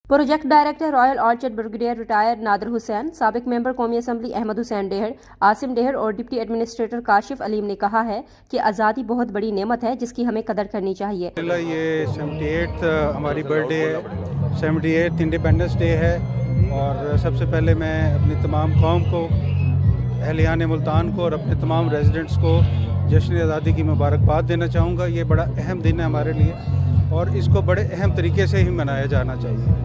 Project director royal orchard brigadier retired Nadir Hussain, साबिक member कौमी assembly Ahmad Hussain Dehar, Asim Dehar और डिप्टी एडमिनिस्ट्रेटर काशिफ अलीम ने कहा है कि आज़ादी बहुत बड़ी नेमत है जिसकी हमें कदर करनी चाहिए। ये 78 हमारी बर्थडे है, 78 इंडिपेंडेंस डे है और सबसे पहले मैं अपनी तमाम कौम को, अहलियान मुल्तान को और अपने तमाम रेजिडेंट्स को जश्न आज़ादी की मुबारकबाद देना चाहूँगा। ये बड़ा अहम दिन है हमारे लिए और इसको बड़े अहम तरीके से ही मनाया जाना चाहिए।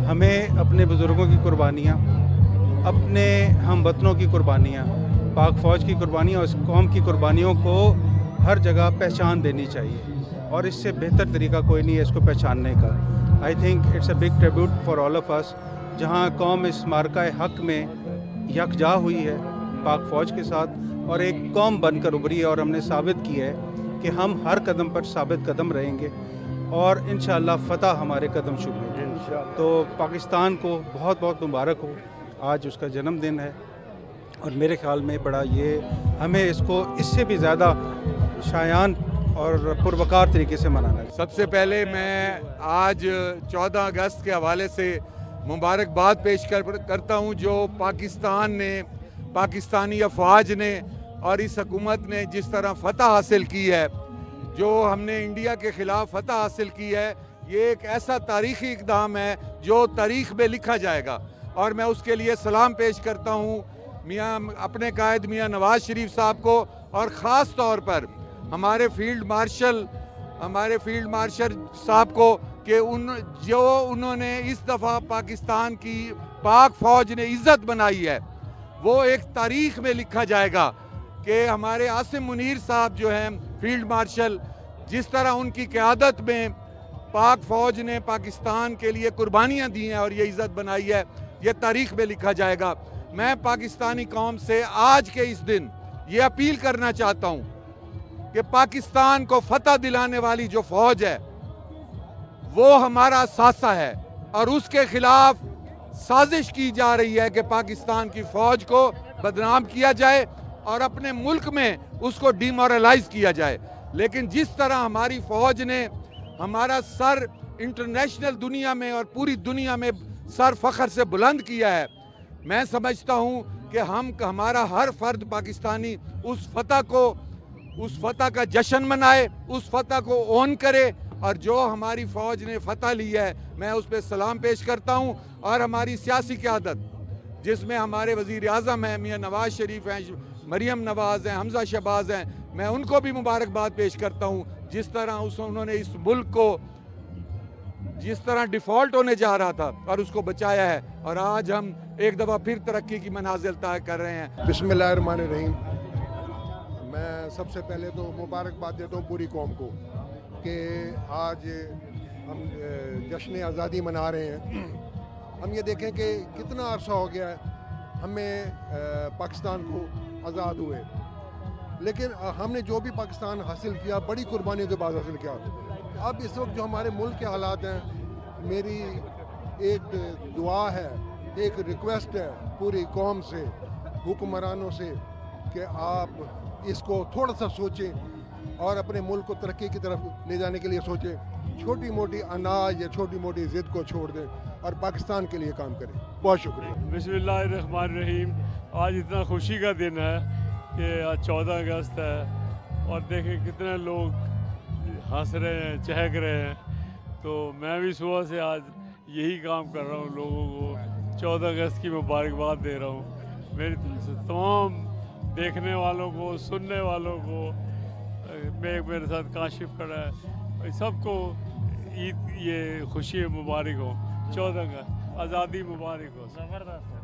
हमें अपने बुज़ुर्गों की कुर्बानियाँ, अपने हमवतनों की कुर्बानियाँ, पाक फ़ौज की कुर्बानियाँ और इस कौम की कुर्बानियों को हर जगह पहचान देनी चाहिए और इससे बेहतर तरीका कोई नहीं है इसको पहचानने का। I think it's a big tribute for all of us, जहाँ कौम इस मार्का हक़ में यकजा हुई है पाक फ़ौज के साथ और एक कौम बनकर उभरी है और हमने साबित किया है कि हम हर कदम पर साबित कदम रहेंगे और इंशाअल्लाह फ़तह हमारे कदम चूमेंगे। तो पाकिस्तान को बहुत बहुत मुबारक हो, आज उसका जन्मदिन है और मेरे ख्याल में बड़ा ये हमें इसको इससे भी ज़्यादा शायान और पुरवकार तरीके से मनाना है। सबसे पहले मैं आज 14 अगस्त के हवाले से मुबारकबाद पेश करता हूँ जो पाकिस्तान ने, पाकिस्तानी अफवाज ने और इस हुकूमत ने जिस तरह फतह हासिल की है, जो हमने इंडिया के ख़िलाफ़ फतह हासिल की है, ये एक ऐसा तारीख़ी इक़दाम है जो तारीख़ में लिखा जाएगा और मैं उसके लिए सलाम पेश करता हूँ मियाँ अपने कायद मियाँ नवाज़ शरीफ साहब को और ख़ास तौर पर हमारे फील्ड मार्शल साहब को कि उन्होंने इस दफ़ा पाकिस्तान की पाक फ़ौज ने इज़्ज़त बनाई है। वो एक तारीख़ में लिखा जाएगा कि हमारे आसिम मुनीर साहब जो हैं फील्ड मार्शल, जिस तरह उनकी क़यादत में पाक फ़ौज ने पाकिस्तान के लिए कुर्बानियाँ दी हैं और ये इज़्ज़त बनाई है, ये तारीख़ में लिखा जाएगा। मैं पाकिस्तानी कौम से आज के इस दिन ये अपील करना चाहता हूँ कि पाकिस्तान को फतह दिलाने वाली जो फ़ौज है वो हमारा सासा है और उसके ख़िलाफ़ साजिश की जा रही है कि पाकिस्तान की फ़ौज को बदनाम किया जाए और अपने मुल्क में उसको डिमोरलाइज किया जाए। लेकिन जिस तरह हमारी फ़ौज ने हमारा सर इंटरनेशनल दुनिया में और पूरी दुनिया में सर फ़ख्र से बुलंद किया है, मैं समझता हूँ कि हमारा हर फर्द पाकिस्तानी उस फतह का जश्न मनाए, उस फतह को ओन करे और जो हमारी फ़ौज ने फतह ली है मैं उस पर सलाम पेश करता हूँ। और हमारी सियासी क़यादत जिसमें हमारे वज़ीर आज़म हैं मियाँ नवाज़ शरीफ हैं, मरियम नवाज़ हैं, हमज़ा शहबाज हैं, मैं उनको भी मुबारकबाद पेश करता हूँ जिस तरह उन्होंने इस मुल्क को जिस तरह डिफ़ॉल्ट होने जा रहा था और उसको बचाया है और आज हम एक दफ़ा फिर तरक्की की मनाज़िल तय कर रहे हैं। बिस्मिल्लाहिर्रहमानिर्रहीम। मैं सबसे पहले तो मुबारकबाद देता हूँ पूरी कौम को कि आज हम जश्न आज़ादी मना रहे हैं। हम ये देखें कि कितना अरसा हो गया है हमें पाकिस्तान को आज़ाद हुए, लेकिन हमने जो भी पाकिस्तान हासिल किया बड़ी कुर्बानियों के बाद हासिल किया। अब इस वक्त जो हमारे मुल्क के हालात हैं, मेरी एक दुआ है, एक रिक्वेस्ट है पूरी कौम से, हुक्मरानों से कि आप इसको थोड़ा सा सोचें और अपने मुल्क को तरक्की की तरफ ले जाने के लिए सोचें। छोटी मोटी अनाज या छोटी मोटी ज़िद को छोड़ दें और पाकिस्तान के लिए काम करें। बहुत शुक्रिया। बिस्मिल्लाहिर्रहमानिर्रहीम। आज इतना खुशी का दिन है कि आज 14 अगस्त है और देखें कितने लोग हंस रहे हैं, चहक रहे हैं। तो मैं भी सुबह से आज यही काम कर रहा हूँ, लोगों को 14 अगस्त की मुबारकबाद दे रहा हूँ। मेरी तरफ से तमाम देखने वालों को, सुनने वालों को, मेरे साथ काशिफ खड़ा है, सबको ईद ये खुशी मुबारक हो, 14 अगस्त आज़ादी मुबारक हो। ज़बरदस्त।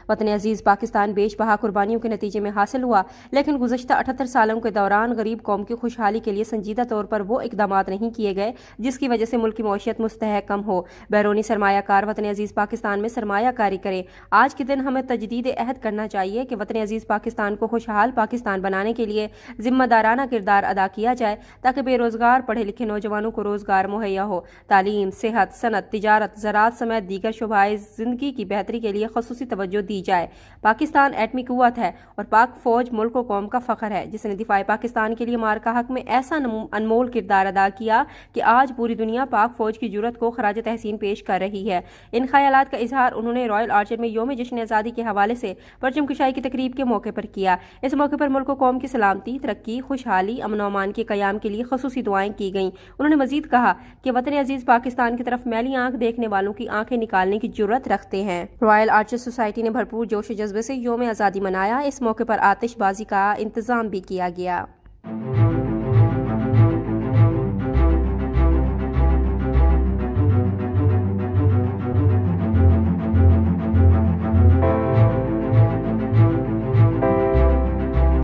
वतन अजीज़ पाकिस्तान बेशबहा कुर्बानियों के नतीजे में हासिल हुआ, लेकिन गुज़श्ता 78 सालों के दौरान गरीब कौम की खुशहाली के लिए संजीदा तौर पर वो इकदाम नहीं किए गए जिसकी वजह से मुल्क की मौशियत मुस्तहकम हो। बैरूनी सरमायाकार वतन अजीज़ पाकिस्तान में सरमाया कारी करें। आज के दिन हमें तजदीद अहद करना चाहिए कि वतन अजीज़ पाकिस्तान को खुशहाल पाकिस्तान बनाने के लिए जिम्मेदाराना किरदार अदा किया जाए ताकि बेरोजगार पढ़े लिखे नौजवानों को रोजगार मुहैया हो। तालीम, सेहत, सनत, तिजारत, ज़राअत समेत दीगर शोबाए ज़िंदगी की बेहतरी के लिए ख़ुसूसी तवज्जो तवज्जो दी जाए। पाकिस्तान एटमी कुव्वत है और पाक फौज मुल्क व कौम का फख्र है, जिसने दिफाए पाकिस्तान के लिए मारका हक में ऐसा अनमोल किरदार अदा किया कि आज पूरी दुनिया पाक फौज की जुर्रत को खराज तहसीन पेश कर रही है। इन ख्यालात का इजहार उन्होंने रॉयल आर्चर में योम जश्न आज़ादी के हवाले से परचम कुशाई की तकरीब के मौके पर किया। इस मौके पर मुल्क व कौम की सलामती, तरक्की, खुशहाली, अमन व अमान के क़याम के लिए ख़ुसूसी दुआएं की गईं। उन्होंने मजीद कहा कि वतन अजीज पाकिस्तान की तरफ मैली आंख देखने वालों की आंखें निकालने की जुर्रत रखते हैं। रॉयल आर्चर सोसाइटी ने भरपूर जोश जज्बे से योम आज़ादी मनाया। इस मौके पर आतिशबाजी का इंतजाम भी किया गया।